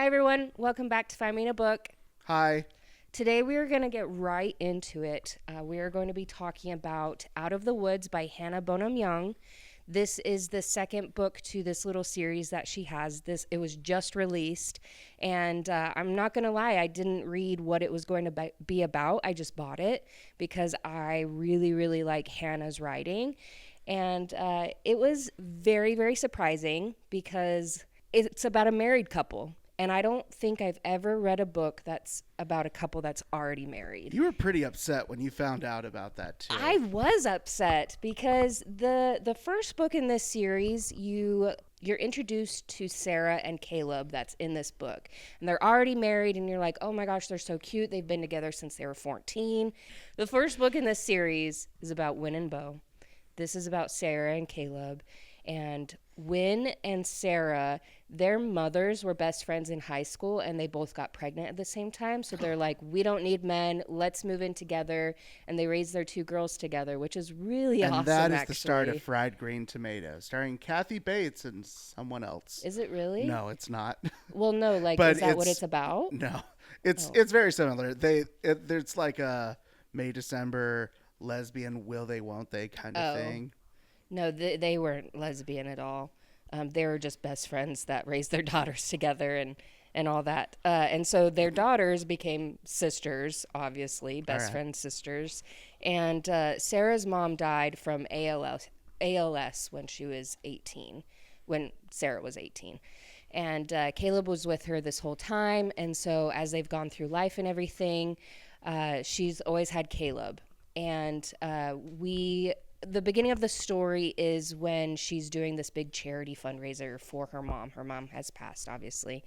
Hi, everyone. Welcome back to Find Me in a Book. Hi. Today, we are going to get right into it. We are going to be talking about Out of the Woods by Hannah Bonam-Young. This is the second book to this little series that she has. It was just released, and I'm not going to lie, I didn't read what it was going to be about. I just bought it because I really, really like Hannah's writing, and it was very, very surprising because it's about a married couple. And I don't think I've ever read a book that's about a couple that's already married. You were pretty upset when you found out about that, too. I was upset because the first book in this series, you're introduced to Sarah and Caleb that's in this book. And they're already married, and you're like, oh my gosh, they're so cute. They've been together since they were 14. The first book in this series is about Win and Bo. This is about Sarah and Caleb. And Win and Sarah, their mothers were best friends in high school, and they both got pregnant at the same time. So they're like, we don't need men. Let's move in together. And they raised their two girls together, which is really awesome, And that is actually. the start of Fried Green Tomatoes, starring Kathy Bates and someone else. Is it really? No, it's not. Well, no, like, But is that what it's about? No. It's very similar. There's like a May, December lesbian will they, won't they kind of thing. No, they weren't lesbian at all. They were just best friends that raised their daughters together and all that. And so their daughters became sisters, obviously, best friend sisters. And Sarah's mom died from ALS when she was 18, when Sarah was 18. And Caleb was with her this whole time. And so as they've gone through life and everything, she's always had Caleb. And the beginning of the story is when she's doing this big charity fundraiser for her mom. Her mom has passed, obviously.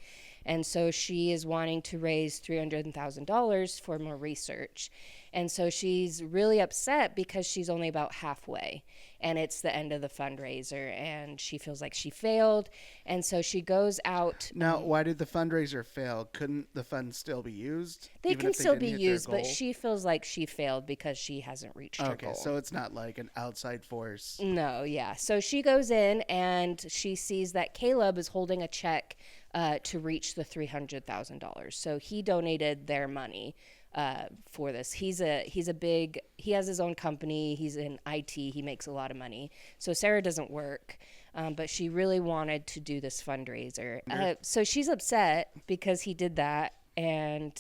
And so she is wanting to raise $300,000 for more research. And so she's really upset because she's only about halfway. And it's the end of the fundraiser. And she feels like she failed. And so she goes out. Now, why did the fundraiser fail? Couldn't the funds still be used? They even can if they still didn't be hit their used, but goal? she feels like she failed because she hasn't reached her goal. Okay, so it's not like an outside force. No, yeah. So she goes in and she sees that Caleb is holding a check to reach the $300,000. So he donated their money for this. He has his own company. He's in IT. He makes a lot of money. So Sarah doesn't work, but she really wanted to do this fundraiser. So she's upset because he did that. And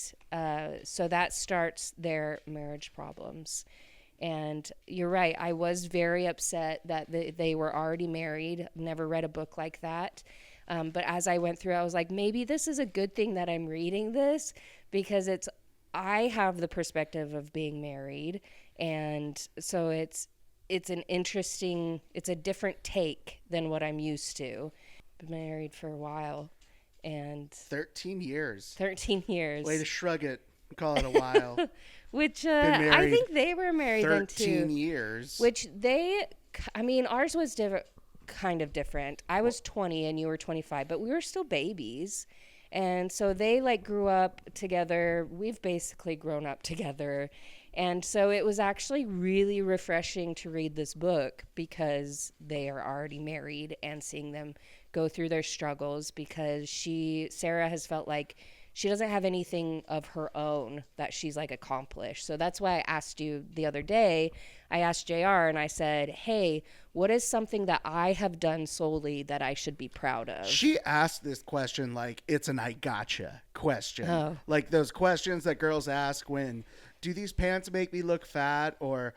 so that starts their marriage problems. And you're right. I was very upset that they were already married. Never read a book like that. But as I went through, I was like, maybe this is a good thing that I'm reading this because I have the perspective of being married. And so it's a different take than what I'm used to. Been married for a while. And 13 years. 13 years. Way to shrug it. Call it a while. Which I think they were married then too. 13 years. Which ours was kind of different. I was 20 and you were 25, but we were still babies. And so they grew up together. We've basically grown up together. And so it was actually really refreshing to read this book because they are already married and seeing them go through their struggles because Sarah has felt like she doesn't have anything of her own that she's accomplished. So that's why I asked you the other day, I asked JR and I said, hey, what is something that I have done solely that I should be proud of? She asked this question like it's an I gotcha question. Oh. Like those questions that girls ask when, do these pants make me look fat? Or,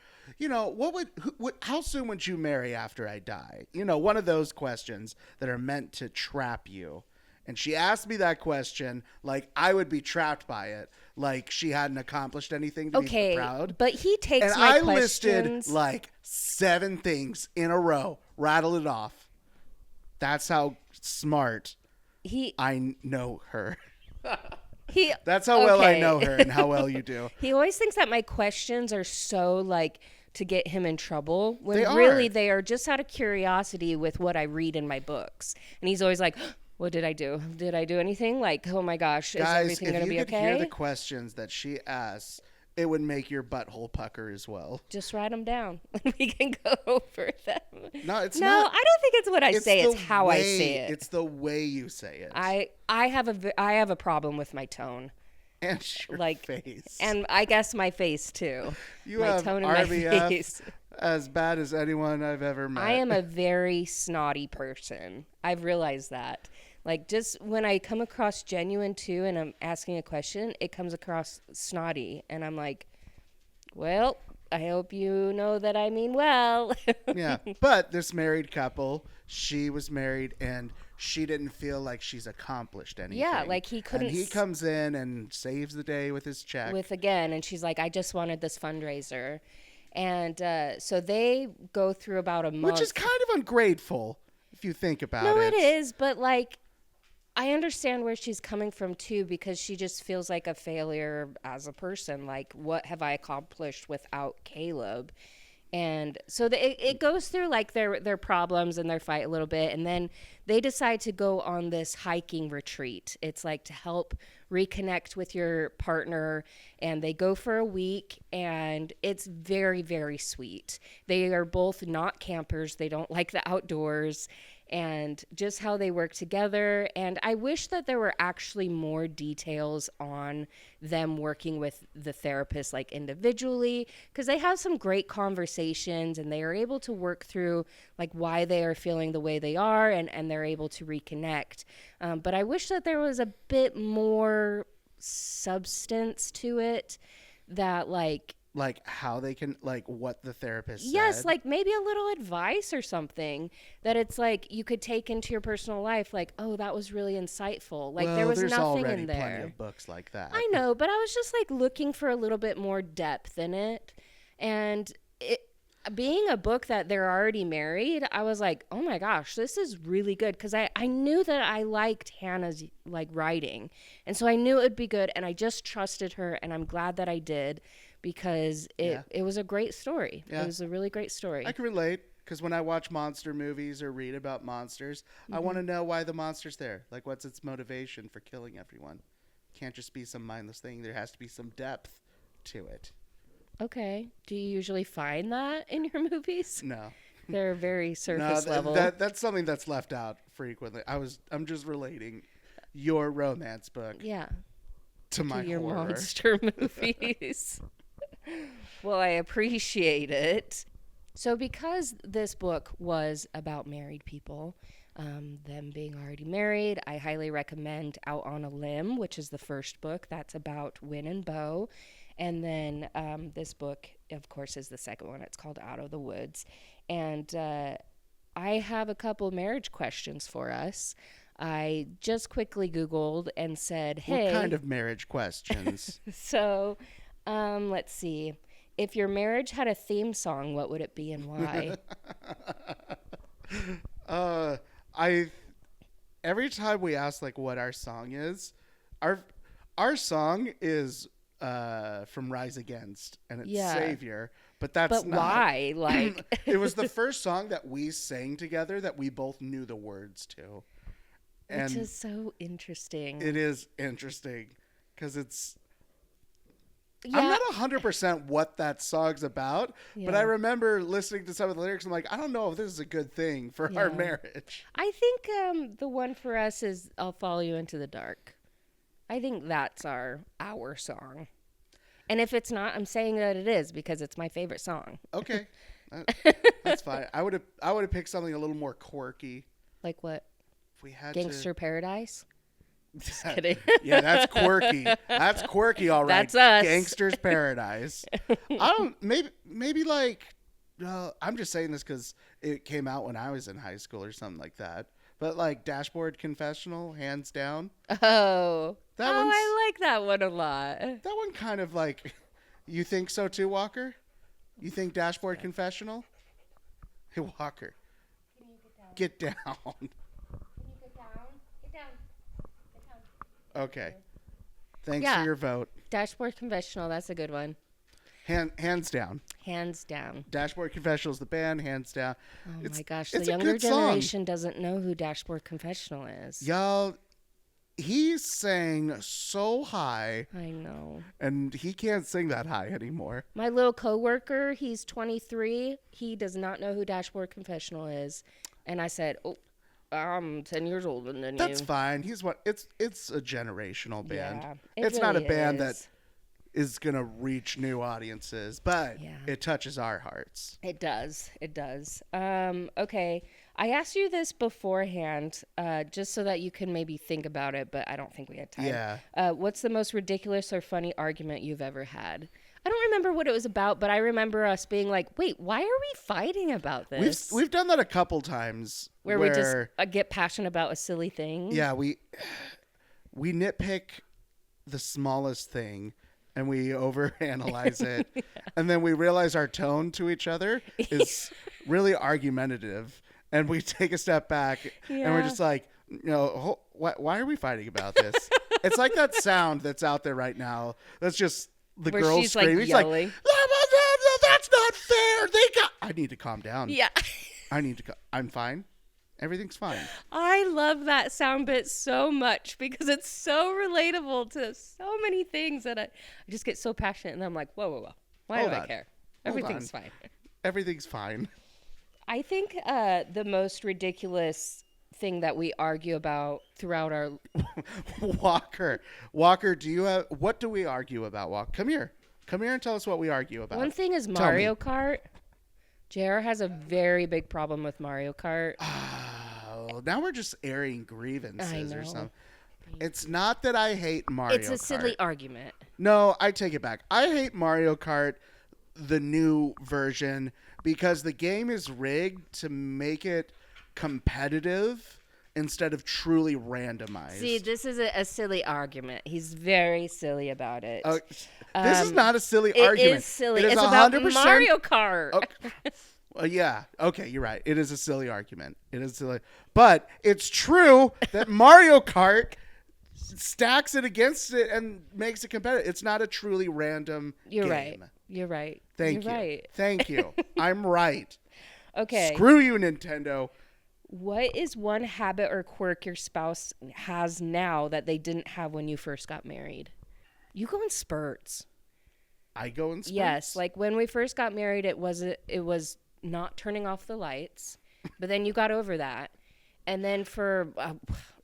how soon would you marry after I die? One of those questions that are meant to trap you. And she asked me that question like I would be trapped by it, like she hadn't accomplished anything to be proud. But he takes and my I questions. listed 7 things in a row, rattle it off. That's how smart I know her. That's how well I know her and how well you do. He always thinks that my questions are so to get him in trouble when they are just out of curiosity with what I read in my books. And he's always like, what did I do? Did I do anything? Oh my gosh, Guys, is everything going to be okay? Guys, if you could hear the questions that she asks, it would make your butthole pucker as well. Just write them down. We can go over them. No, it's No, not. I don't think it's what I say. the It's how I way- say it. It's the way you say it. I have a problem with my tone. And your Like, face. and I guess my face too. You my have tone RBF and my face. as bad as anyone I've ever met. I am a very snotty person. I've realized that. Like, just when I come across genuine too and I'm asking a question, it comes across snotty. And I'm like, well, I hope you know that I mean well. Yeah. But this married couple, she was married and she didn't feel like she's accomplished anything. Yeah, like he couldn't. And he comes in and saves the day with his check. And she's like, I just wanted this fundraiser. And so they go through about a month. Which is kind of ungrateful if you think about it. No, it is. But like, I understand where she's coming from too, because she just feels like a failure as a person. Like, what have I accomplished without Caleb? And so it goes through like their problems and their fight a little bit. And then they decide to go on this hiking retreat. It's like to help reconnect with your partner. And they go for a week and it's very, very sweet. They are both not campers. They don't like the outdoors. And just how they work together. And I wish that there were actually more details on them working with the therapist, like individually, because they have some great conversations and they are able to work through like why they are feeling the way they are, and they're able to reconnect. But I wish that there was a bit more substance to it, that like how they can, like what the therapist yes, said. like maybe a little advice or something that it's like you could take into your personal life, like, oh, that was really insightful. Like, well, there was there's nothing already in plenty there. of books like that. I know, but I was just like looking for a little bit more depth in it. And it being a book that they're already married, I was like, oh my gosh, this is really good. Because I knew that I liked Hannah's like writing. And so I knew it would be good. And I just trusted her. And I'm glad that I did, because it was a great story. Yeah. It was a really great story. I can relate, because when I watch monster movies or read about monsters, I want to know why the monster's there. Like, what's its motivation for killing everyone? Can't just be some mindless thing. There has to be some depth to it. Okay. Do you usually find that in your movies? No. They're very surface level. That's something that's left out frequently. I'm just relating your romance book yeah. to my your horror. monster movies. Well, I appreciate it. So because this book was about married people, them being already married, I highly recommend Out on a Limb, which is the first book. That's about Win and Bo. And then this book, of course, is the second one. It's called Out of the Woods. And I have a couple marriage questions for us. I just quickly Googled and said, hey. What kind of marriage questions? So, let's see. If your marriage had a theme song, what would it be and why? Every time we ask like what our song is, our song is from Rise Against, and it's Savior. But that's but not. Why? Like, it was the first song that we sang together that we both knew the words to. Which is so interesting. It is interesting because it's. Yeah. I'm not 100% what that song's about, but I remember listening to some of the lyrics. I'm like, I don't know if this is a good thing for our marriage. I think the one for us is I'll Follow You Into the Dark. I think that's our song. And if it's not, I'm saying that it is because it's my favorite song. Okay. That's fine. I would have picked something a little more quirky. Like what? If we had Gangster Paradise? Just kidding. Yeah, that's quirky. That's quirky, all right. That's us. Gangster's Paradise. Maybe like, I'm just saying this because it came out when I was in high school or something like that. But like Dashboard Confessional, hands down. Oh. I like that one a lot. That one kind of like, you think so too, Walker? You think Dashboard Confessional? Hey, Walker. Can you get down? Get down. Can you get down? Get down. Okay. Thanks for your vote. Dashboard Confessional, that's a good one. Hands down. Hands down. Dashboard Confessional is the band, hands down. Oh my gosh, the younger generation doesn't know who Dashboard Confessional is. Y'all, he sang so high, I know. and he can't sing that high anymore. My little coworker, he's 23. He does not know who Dashboard Confessional is. And I said, "Oh, I'm 10 years older than you." That's fine. He's what? It's a generational band. Yeah, It's not a really band is. that is gonna reach new audiences, but Yeah. it touches our hearts. It does. It does. Okay. I asked you this beforehand, just so that you can maybe think about it, but I don't think we had time. Yeah. What's the most ridiculous or funny argument you've ever had? I don't remember what it was about, but I remember us being like, "Wait, why are we fighting about this?" We've done that a couple times where we just get passionate about a silly thing. yeah, we nitpick the smallest thing and we overanalyze it. Yeah. And then we realize our tone to each other is really argumentative. And we take a step back and we're Yeah. just like, why are we fighting about this? It's like that sound that's out there right now. That's just the Where girl she's, like, screaming. She's yelling. that's not fair. I need to calm down. Yeah. I'm fine. Everything's fine. I love that sound bit so much because it's so relatable to so many things that I just get so passionate and I'm like, whoa. Why Hold do I on. care? Hold Everything's on. fine. Everything's fine. I think the most ridiculous thing that we argue about throughout our Walker, what do we argue about, Walker? Come here and tell us what we argue about. one thing is Mario Kart. JR has a very big problem with Mario Kart. Oh, now we're just airing grievances I or know. something. It's not that I hate Mario Kart. It's a silly argument. No, I take it back. I hate Mario Kart, the new version, because the game is rigged to make it competitive instead of truly randomized. See, this is a silly argument. He's very silly about it. This is not a silly It argument. is silly. It is It's about 100%. Mario Kart. Well, yeah. Okay, you're right. It is a silly argument. It is silly. But it's true that Mario Kart stacks it against it and makes it competitive. It's not a truly random You're game. right. You're right. Thank You're you. right. Thank you. I'm right. Okay. Screw you, Nintendo. What is one habit or quirk your spouse has now that they didn't have when you first got married? You go in spurts. I go in spurts. Yes, like when we first got married, it was not turning off the lights, but then you got over that, and then for I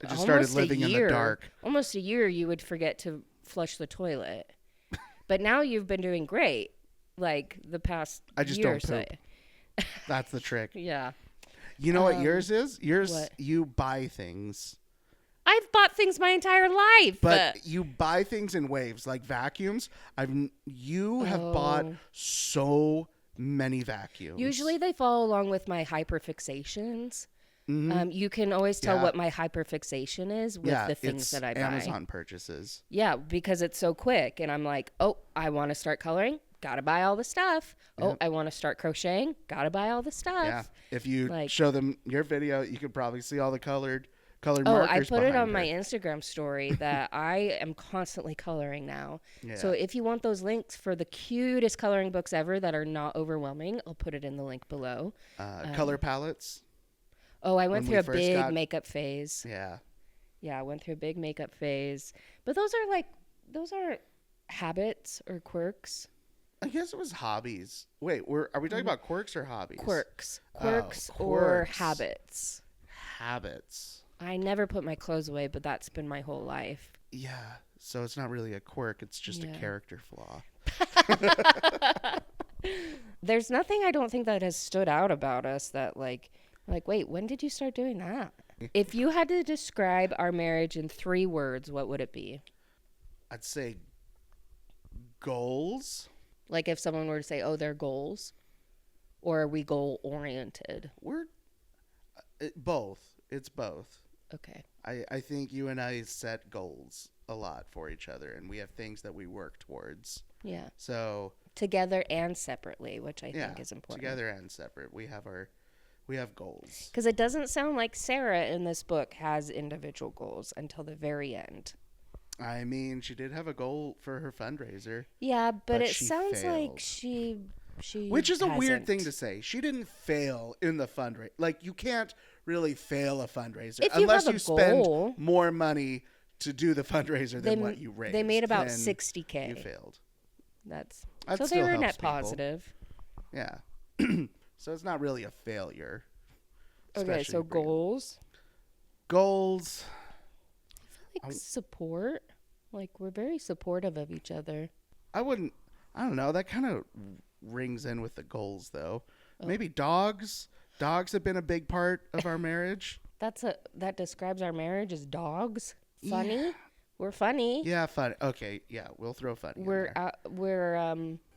just started living in the dark. Almost a year, you would forget to flush the toilet, but now you've been doing great. Like the past I just year don't or so. poop. That's the trick. Yeah. You know what yours is? Yours, what? you buy things. I've bought things my entire life. But you buy things in waves, like vacuums. You have bought so many vacuums. Usually they follow along with my hyperfixations. Mhm. You can always tell Yeah. what my hyperfixation is with the things it's that I buy. Amazon purchases. Yeah, because it's so quick. And I'm like, oh, I want to start coloring. Gotta buy all the stuff. Oh, Yep. I want to start crocheting. Gotta buy all the stuff. Yeah. If you Like- show them your video, you could probably see all the colored Oh, markers I put it on behind my her. Instagram story that I am constantly coloring now. So Yeah. if you want those links for the cutest coloring books ever that are not overwhelming, I'll put it in the link below. Color palettes. Oh, I went When through we a first big got- makeup phase. Yeah. Yeah, I went through a big makeup phase. But those aren't habits or quirks. I guess it was hobbies. Wait, are we talking about quirks or hobbies? Quirks. Oh, Quirks or quirks. habits. Habits. I never put my clothes away, but that's been my whole life. Yeah. So it's not really a quirk. It's just a Yeah. character flaw. There's nothing I don't think that has stood out about us that like, wait, when did you start doing that? If you had to describe our marriage in 3 words, what would it be? I'd say goals. Like if someone were to say, oh, they're goals, or are we goal oriented? We're both. It's both. Okay. I think you and I set goals a lot for each other, and we have things that we work towards. Yeah. So Together and separately, which I yeah, think is important. together and separate, we have goals. Because it doesn't sound like Sarah in this book has individual goals until the very end. I mean, she did have a goal for her fundraiser, Yeah, but it she sounds failed. like she which is a weird hasn't. thing to say. She didn't fail in the fundraiser. Like, you can't really fail a fundraiser If you unless have a you spend goal. more money to do the fundraiser than what you raised. They made about then $60K. You failed. That That so they still were helps net people. positive. Yeah. So it's not really a failure. Okay, so goals. Goals. Like support. Like we're very supportive of each other. I don't know. That kind of rings in with the goals, though. Maybe dogs. Dogs have been a big part of our marriage. That describes our marriage as dogs. Funny. Yeah. We're funny. Yeah, funny. Okay, yeah, we'll throw funny.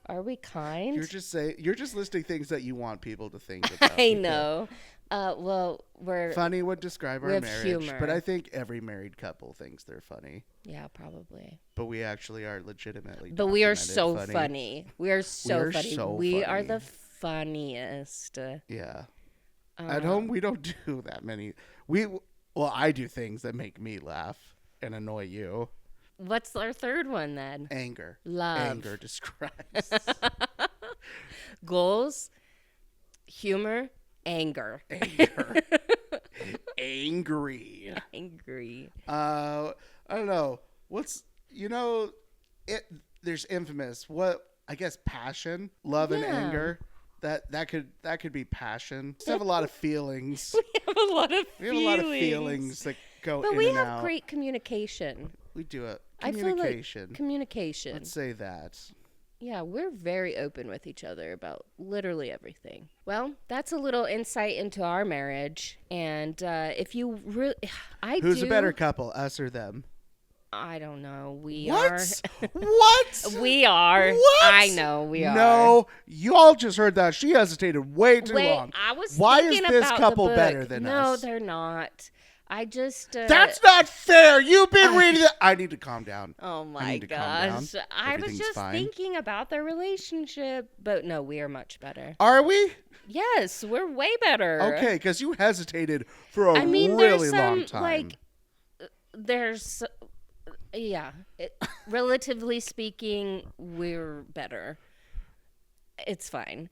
Are we kind? You're just listing things that you want people to think about. I know. Well, we're funny would describe our have marriage, humor. but I think every married couple thinks they're funny. Yeah, probably. But we actually are legitimately. But we are so funny. funny. We are so funny. We are funny. the funniest. Yeah. At home, we don't do that many. Well, I do things that make me laugh and annoy you. What's our third one then? Anger. Love. Anger describes. Goals, humor, anger. Anger. Angry. Angry. I don't know. There's infamous. I guess passion, love and anger. That could be passion. We have a lot of feelings. We have a lot of feelings that go but in we and have out. great communication. We do it. I feel like communication. Let's say that. Yeah, we're very open with each other about literally everything. Well, that's a little insight into our marriage. And if you really, Who's a better couple, us or them? I don't know. What? What? We are. What? I know we are. No, you all just heard that. She hesitated way too long. I was Why thinking is this about couple the book. better than No, us? they're not. I just. That's not fair. You've been reading it. I need to calm down. Oh I my need to calm down. gosh. I was Everything's just fine. thinking about their relationship. But no, we are much better. Are we? Yes, we're way better. Okay, because you hesitated for a there's really some, long time. Like, there's. Yeah. Relatively speaking, we're better. It's fine.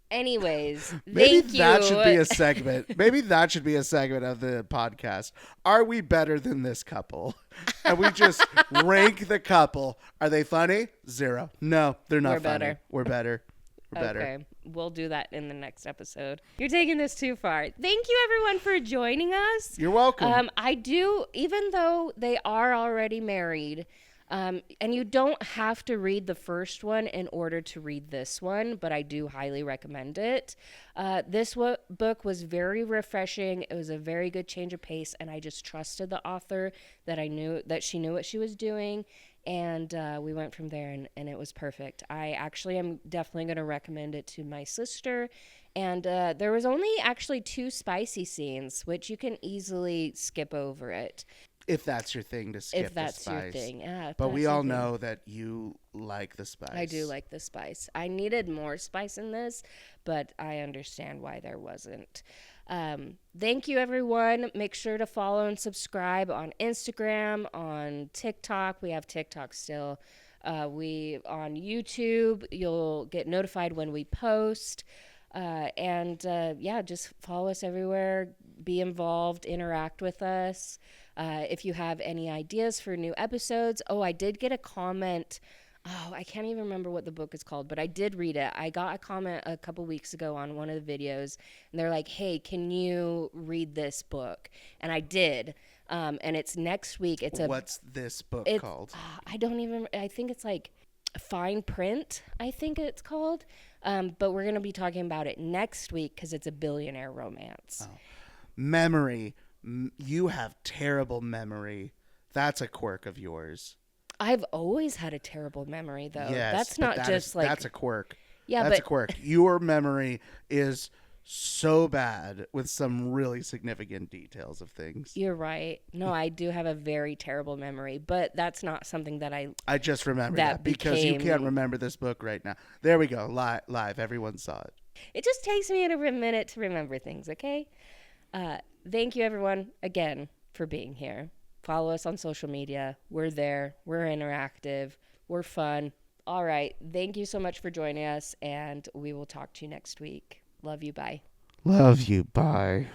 Anyways, Maybe thank you. that should be a segment. Maybe that should be a segment of the podcast. Are we better than this couple? And we just rank the couple. Are they funny? 0. No, they're not We're funny. better. We're better. We're better. Okay, we'll do that in the next episode. You're taking this too far. Thank you, everyone, for joining us. You're welcome. I do, even though they are already married, and you don't have to read the first one in order to read this one, but I do highly recommend it. This book was very refreshing. It was a very good change of pace, and I just trusted the author that I knew that she knew what she was doing. And we went from there, and it was perfect. I actually am definitely going to recommend it to my sister. And there was only actually 2 spicy scenes, which you can easily skip over it. If that's your thing to skip If that's the spice. your thing. Yeah, but we all know that you like the spice. I do like the spice. I needed more spice in this, but I understand why there wasn't. Thank you, everyone. Make sure to follow and subscribe on Instagram, on TikTok. We have TikTok still. We on YouTube. You'll get notified when we post. Just follow us everywhere. Be involved. Interact with us. If you have any ideas for new episodes. Oh, I did get a comment. Oh, I can't even remember what the book is called, but I did read it. I got a comment a couple weeks ago on one of the videos, and they're like, hey, can you read this book? And I did. And it's next week. What's this book called? I think it's like Fine Print, I think it's called. But we're going to be talking about it next week because it's a billionaire romance. Oh. Memory. You have terrible memory. That's a quirk of yours. I've always had a terrible memory, though. Yes, that's not just like... That's a quirk. Yeah, that's a quirk. Your memory is so bad with some really significant details of things. You're right. No, I do have a very terrible memory, but that's not something that I just remember that because you can't remember this book right now. There we go. Live. Everyone saw it. It just takes me a minute to remember things, okay? Thank you, everyone, again, for being here. Follow us on social media. We're there. We're interactive. We're fun. All right. Thank you so much for joining us, and we will talk to you next week. Love you. Bye. Love you. Bye.